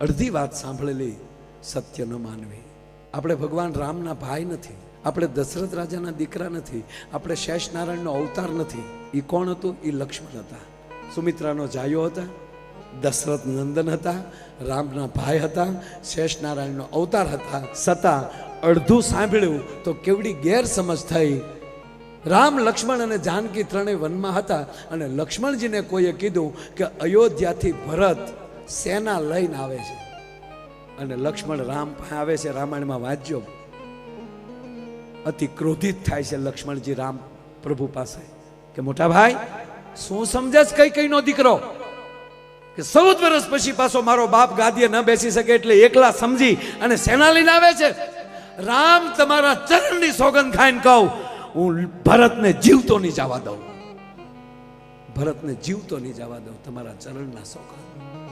અડધી વાત સાંભળેલી સત્ય ન માનવી. આપણે ભગવાન રામના ભાઈ નથી, આપણે દશરથ રાજાના દીકરા નથી, આપણે શેષ નારાયણનો અવતાર નથી. એ કોણ હતું? એ લક્ષ્મણ હતા, સુમિત્રાનો જાયો હતા, દશરથ નંદન હતા, રામના ભાઈ હતા, શેષ નારાયણનો અવતાર હતા. છતાં અડધું સાંભળ્યું તો કેવડી ગેરસમજ થઈ. રામ, લક્ષ્મણ અને જાનકી ત્રણેય વનમાં હતા અને લક્ષ્મણજીને કોઈએ કીધું કે અયોધ્યાથી ભરત સેના લઈને આવે છે અને લક્ષ્મણ રામ પાસે આવે છે. રામાયણમાં વાંચજો, અતિ ક્રોધિત થાય છે લક્ષ્મણજી રામ પ્રભુ પાસે કે મોટા ભાઈ શું સમજે છે કઈ નો દીકરો કે 14 વર્ષ પછી પાછો મારો બાપ ગાદીએ ન બેસી શકે એટલે એકલા સમજી અને સેના લઈને આવે છે. રામ, તમારા ચરણની સોગંદ ખાઈને કહું, હું ભરતને જીવતો નહીં જવા દઉં, ભરતને જીવતો નહીં જવા દઉં, તમારા ચરણના સોગંદ.